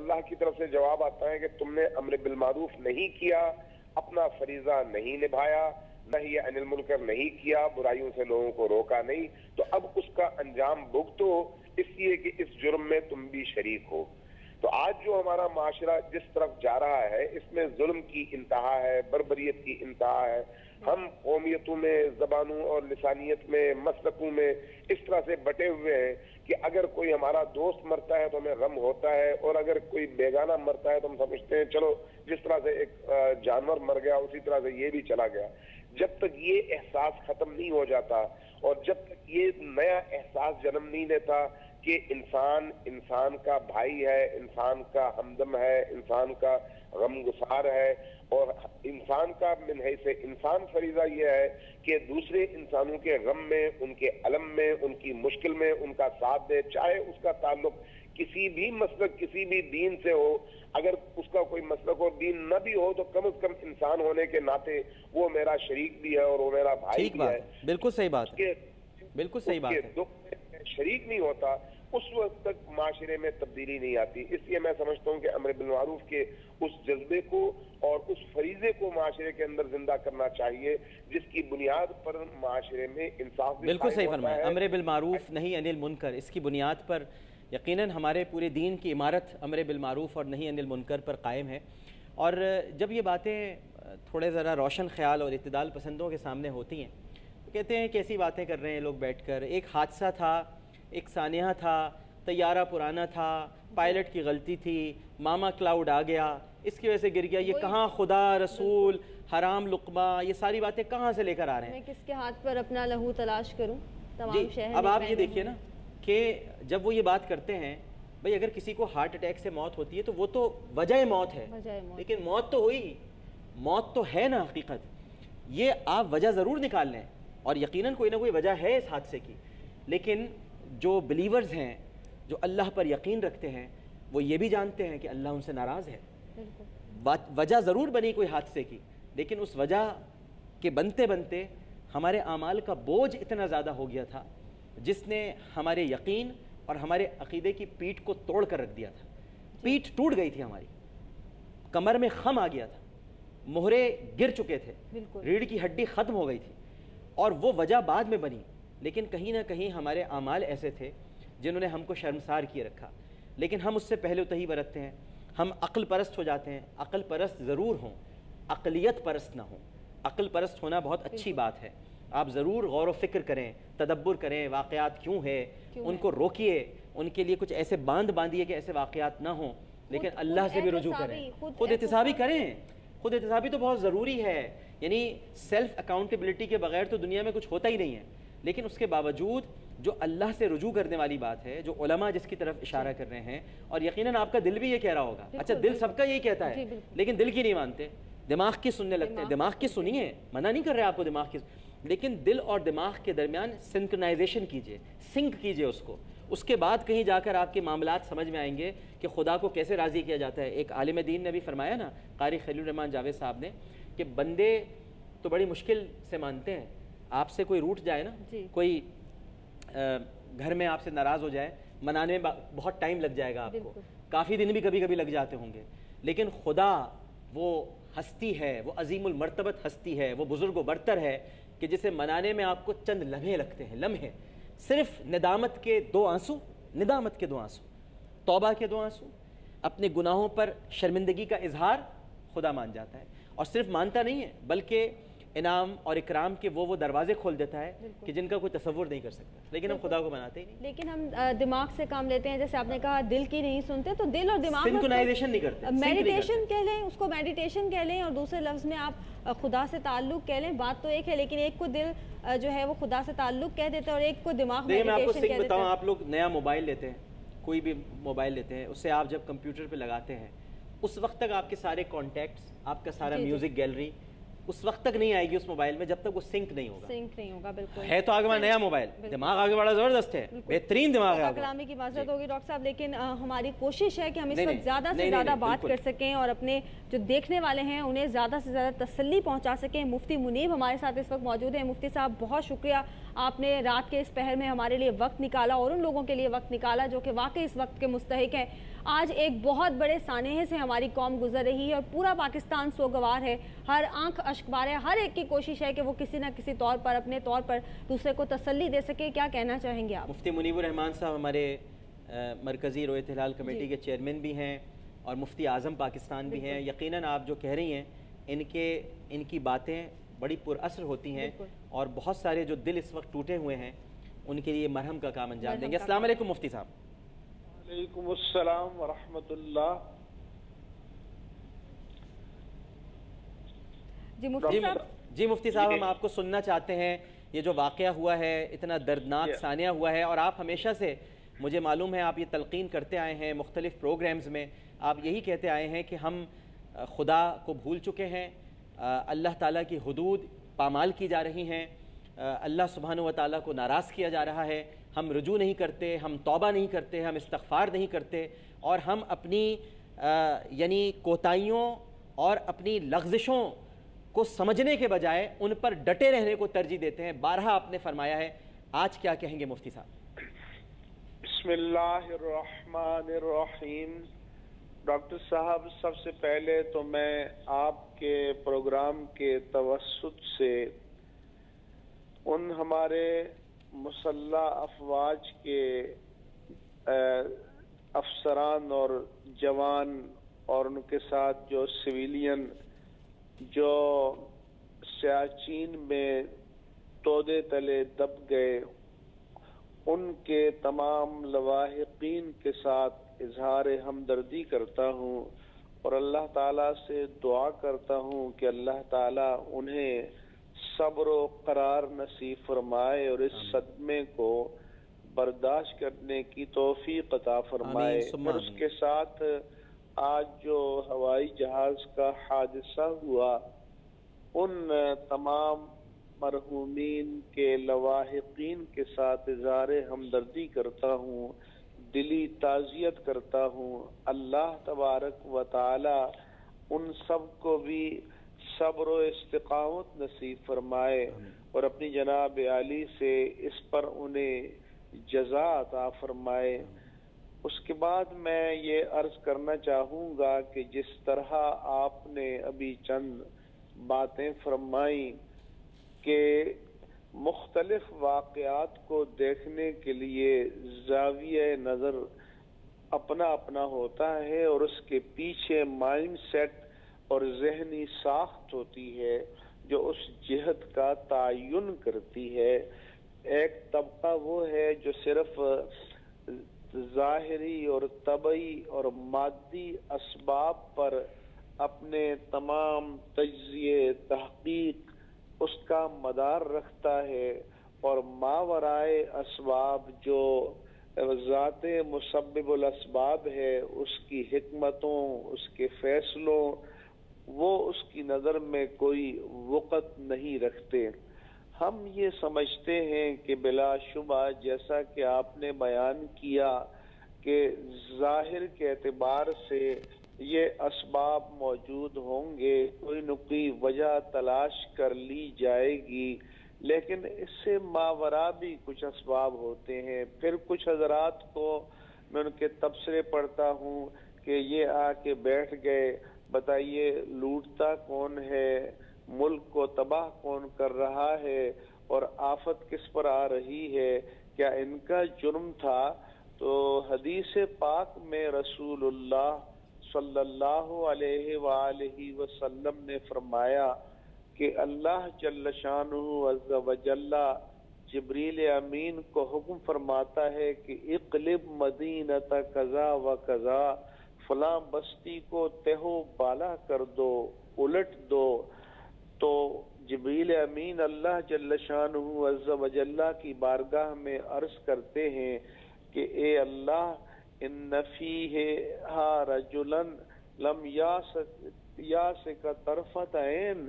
अल्लाह की तरफ से जवाब आता है कि तुमने अम्र बिल मारूफ नहीं किया, अपना फरीजा नहीं निभाया, नही अनिल मुनकर नहीं किया, बुराइयों से लोगों को रोका नहीं, तो अब उसका अंजाम भुगतो, इसलिए कि इस जुर्म में तुम भी शरीक हो। तो आज जो हमारा माशरा जिस तरफ जा रहा है, इसमें जुल्म की इंतहा है, बर्बरियत की इंतहा है। हम कौमियतों में, जबानों और लिसानियत में, मसलकों में इस तरह से बटे हुए हैं कि अगर कोई हमारा दोस्त मरता है तो हमें गम होता है, और अगर कोई बेगाना मरता है तो हम समझते हैं चलो जिस तरह से एक जानवर मर गया उसी तरह से ये भी चला गया। जब तक ये एहसास खत्म नहीं हो जाता और जब तक ये नया एहसास जन्म नहीं लेता कि इंसान इंसान का भाई है, इंसान का हमदम है, इंसान का गमगुसार है, और इंसान का मिनहे से इंसान फरीजा ये है कि दूसरे इंसानों के गम में, उनके अलम में, उनकी मुश्किल में उनका साथ दे, चाहे उसका ताल्लुक किसी भी मसलक, किसी भी दीन से हो। अगर उसका कोई मसलक और दीन न भी हो तो कम से कम इंसान होने के नाते वो मेरा शरीक भी है और वो मेरा भाई भी है। बिल्कुल सही बात है, बिल्कुल सही बात है। दुख में शरीक नहीं होता, उस वक्त तक माशरे में तब्दीली नहीं आती। इसलिए मैं समझता हूँ कि अम्र बिल मारूफ के उस जज्बे को और उस फरीजे को माशरे के अंदर जिंदा करना चाहिए, जिसकी बुनियाद पर माशरे में इंसाफ। बिल्कुल सही फरमाया, अम्र बिल मारूफ नहीं अनिल मुनकर, इसकी बुनियाद पर यकीनन हमारे पूरे दीन की इमारत अम्र बिल मारूफ और नहीं अनिल मुनकर पर कायम है। और जब ये बातें थोड़े ज़रा रोशन ख्याल और इत्तेदाल पसंदों के सामने होती हैं तो कहते हैं कैसी बातें कर रहे हैं लोग बैठकर, एक हादसा था, एक सानिया था, तैयारा पुराना था, पायलट की गलती थी, मामा क्लाउड आ गया, इसकी वजह से गिर गया, ये कहाँ खुदा रसूल हराम लुक़मा, ये सारी बातें कहाँ से लेकर आ रहे हैं? मैं किसके हाथ पर अपना लहू तलाश करूं? तमाम शहर। अब आप ये देखिए ना कि जब वो ये बात करते हैं, भाई अगर किसी को हार्ट अटैक से मौत होती है तो वो तो वजह मौत है, लेकिन मौत तो हुई, मौत तो है ना हकीकत। ये आप वजह ज़रूर निकाल लें और यकीनन कोई ना कोई वजह है इस हादसे की, लेकिन जो बिलीवर्स हैं, जो अल्लाह पर यकीन रखते हैं, वो ये भी जानते हैं कि अल्लाह उनसे नाराज़ है। वजह ज़रूर बनी कोई हादसे की, लेकिन उस वजह के बनते बनते हमारे आमाल का बोझ इतना ज़्यादा हो गया था जिसने हमारे यकीन और हमारे अकीदे की पीठ को तोड़ कर रख दिया था। पीठ टूट गई थी हमारी, कमर में खम आ गया था, मोहरे गिर चुके थे, रीढ़ की हड्डी ख़त्म हो गई थी, और वो वजह बाद में बनी। लेकिन कहीं ना कहीं हमारे आमाल ऐसे थे जिन्होंने हमको शर्मसार किए रखा, लेकिन हम उससे पहले उतही बरतते हैं, हम अक्ल परस्त हो जाते हैं। अक्ल परस्त ज़रूर हों, अक़लियत परस्त ना हों। अक्ल परस्त होना बहुत अच्छी बात है, आप ज़रूर गौर व फ़िक्र करें, तदब्बुर करें, वाक़यात क्यों है उनको रोकिए, उनके लिए कुछ ऐसे बांधिए कि ऐसे वाक़यात ना हों, लेकिन अल्लाह से भी रुजू करें, खुद एहतिसाबी करें। खुद एहतिसाबी तो बहुत ज़रूरी है, यानी सेल्फ़ अकाउंटेबिलिटी के बगैर तो दुनिया में कुछ होता ही नहीं है। लेकिन उसके बावजूद जो अल्लाह से रुजू करने वाली बात है, जो उलमा जिसकी तरफ इशारा कर रहे हैं, और यकीनन आपका दिल भी ये कह रहा होगा, अच्छा दिल सबका यही कहता है, लेकिन दिल की नहीं मानते, दिमाग की सुनने लगते हैं। दिमाग की सुनिए, मना नहीं कर रहे आपको दिमाग की, लेकिन दिल और दिमाग के दरमियान सिंक्रोनाइजेशन कीजिए, सिंक कीजिए उसको, उसके बाद कहीं जाकर आपके मामलात समझ में आएंगे कि खुदा को कैसे राज़ी किया जाता है। एक आलिम दीन ने भी फरमाया ना, क़ारी खलील रहमान जावेद साहब ने, कि बंदे तो बड़ी मुश्किल से मानते हैं, आपसे कोई रूठ जाए ना, कोई घर में आपसे नाराज़ हो जाए, मनाने में बहुत टाइम लग जाएगा आपको, काफ़ी दिन भी कभी कभी लग जाते होंगे, लेकिन खुदा वो हस्ती है, वो अजीमुल मर्तबत हस्ती है, वो बुज़ुर्ग व बरतर है कि जिसे मनाने में आपको चंद लम्हे लगते हैं, लम्हे, सिर्फ निदामत के दो आंसू, निदामत के दो आंसू, तौबा के दो आंसू, अपने गुनाहों पर शर्मिंदगी का इजहार खुदा मान जाता है। और सिर्फ मानता नहीं है बल्कि इनाम और इकराम के वो दरवाजे खोल देता है कि जिनका कोई तसव्वुर नहीं कर सकता, लेकिन हम खुदा को मनाते ही नहीं। लेकिन हम दिमाग से काम लेते हैं, जैसे आपने कहा दिल की नहीं सुनते, तो दिल और दिमाग सिंक्रोनाइजेशन नहीं करते, मेडिटेशन कह लें उसको, मेडिटेशन कह लें, और दूसरे लफ्ज़ में आप खुदा से ताल्लुक़ कह लें, बात तो एक है, लेकिन एक को दिल जो है वो खुदा से ताल्लुक़ कह देता है और एक को दिमाग मेडिटेशन कह देता है। मैं आपको बताऊं, आप लोग नया मोबाइल लेते हैं, कोई भी मोबाइल लेते हैं, उससे आप जब कंप्यूटर पे लगाते हैं उस वक्त तक आपके सारे कॉन्टैक्ट्स, आपका सारा म्यूजिक गैलरी उस वक्त तक नहीं आएगी उस मोबाइल में जब तक वो सिंक नहीं होगा। बिल्कुल है तो आगे नया मोबाइल, दिमाग आगे बड़ा जबरदस्त है, बेहतरीन दिमाग है। कलामी की माज़रत होगी डॉक्टर साहब, लेकिन हमारी कोशिश है कि हम इस वक्त ज़्यादा से ज़्यादा बात कर सकें और अपने जो देखने वाले हैं उन्हें ज़्यादा से ज़्यादा तसल्ली पहुँचा सकें। मुफ्ती मुनीब हमारे साथ इस वक्त मौजूद हैं। मुफ्ती साहब बहुत शुक्रिया, आपने रात के इस पहर में हमारे लिए वक्त निकाला और उन लोगों के लिए वक्त निकाला जो कि वाकई इस वक्त के मुस्तहिक हैं। آج ایک بہت بڑے سانحے سے ہماری قوم گزر رہی ہے اور پورا پاکستان سوگوار ہے، ہر آنکھ اشکبار ہے، ہر ایک کی کوشش ہے کہ وہ کسی نہ کسی طور پر اپنے طور پر دوسرے کو تسلی دے سکے. کیا کہنا چاہیں گے آپ؟ مفتی منیب الرحمان صاحب ہمارے مرکزی رویت ہلال کمیٹی کے چیئرمین بھی ہیں اور مفتی اعظم پاکستان بھی ہیں. یقیناً آپ جو کہہ رہی ہیں ان کی باتیں بڑی پر اثر ہوتی ہیں اور بہت سارے جو دل اس وقت ٹوٹے ہوئے ہیں ان کے لیے مرہم کا کام انجام دیں گے. السلام علیکم مفتی صاحب. وعلیکم السلام ورحمۃ اللہ. جی مفتی صاحب ہم آپ کو سننا چاہتے ہیں. یہ جو واقعہ ہوا ہے اتنا دردناک سانحہ ہوا ہے اور آپ ہمیشہ سے مجھے معلوم ہے آپ یہ تلقین کرتے آئے ہیں مختلف پروگرامز میں. آپ یہی کہتے آئے ہیں کہ ہم خدا کو بھول چکے ہیں, اللہ تعالیٰ کی حدود پامال کی جا رہی ہیں, اللہ سبحانہ و تعالیٰ کو ناراض کیا جا رہا ہے, ہم رجوع نہیں کرتے, ہم توبہ نہیں کرتے, ہم استغفار نہیں کرتے اور ہم اپنی یعنی کوتاہیوں اور اپنی لغزشوں کو سمجھنے کے بجائے ان پر ڈٹے رہنے کو ترجیح دیتے ہیں. بارہا آپ نے فرمایا ہے, آج کیا کہیں گے مفتی صاحب؟ بسم اللہ الرحمن الرحیم. ڈاکٹر صاحب, سب سے پہلے تو میں آپ کے پروگرام کے توسط سے ان ہمارے مسلح افواج کے افسران اور جوان اور ان کے ساتھ جو سویلین جو سیاچین میں تودے تلے دب گئے, ان کے تمام لواحقین کے ساتھ اظہار ہمدردی کرتا ہوں اور اللہ تعالیٰ سے دعا کرتا ہوں کہ اللہ تعالیٰ انہیں صبر و قرار نصیب فرمائے اور اس صدمے کو برداشت کرنے کی توفیق عطا فرمائے. اور اس کے ساتھ آج جو ہوائی جہاز کا حادثہ ہوا, ان تمام مرحومین کے لواحقین کے ساتھ اظہار ہمدردی کرتا ہوں, دلی تعزیت کرتا ہوں. اللہ تبارک و تعالی ان سب کو بھی صبر و استقامت نصیب فرمائے اور اپنی جناب عالی سے اس پر انہیں جزا عطا فرمائے. اس کے بعد میں یہ عرض کرنا چاہوں گا کہ جس طرح آپ نے ابھی چند باتیں فرمائیں کہ مختلف واقعات کو دیکھنے کے لیے زاویہ نظر اپنا اپنا ہوتا ہے اور اس کے پیچھے مائنڈ سیٹ اور ذہنی ساخت ہوتی ہے جو اس جہت کا تعین کرتی ہے. ایک طبقہ وہ ہے جو صرف ظاہری اور طبعی اور مادی اسباب پر اپنے تمام تجزیے تحقیق اس کا مدار رکھتا ہے اور ماورائے اسباب جو ذات مسبب الاسباب ہے, اس کی حکمتوں, اس کے فیصلوں, وہ اس کی نظر میں کوئی وقت نہیں رکھتے. ہم یہ سمجھتے ہیں کہ بلا شبہ جیسا کہ آپ نے بیان کیا کہ ظاہر کے اعتبار سے یہ اسباب موجود ہوں گے, کوئی نہ کوئی وجہ تلاش کر لی جائے گی, لیکن اس سے ماورا بھی کچھ اسباب ہوتے ہیں. پھر کچھ حضرات کو میں ان کے تبصرے پڑھتا ہوں کہ یہ آ کے بیٹھ گئے, بتائیے لوٹتا کون ہے, ملک کو تباہ کون کر رہا ہے اور آفت کس پر آ رہی ہے, کیا ان کا جرم تھا؟ تو حدیث پاک میں رسول اللہ صلی اللہ علیہ وآلہ وسلم نے فرمایا کہ اللہ جل شانہ عز و جل جبریل امین کو حکم فرماتا ہے کہ اقلب مدینۃ کذا و کذا, فلاں بستی کو تہو بالا کر دو, الٹ دو. تو جبریل امین اللہ جل شانہ عز و جل کی بارگاہ میں عرض کرتے ہیں کہ اے اللہ, ان فیہا رجلا لم یاسک طرفت عین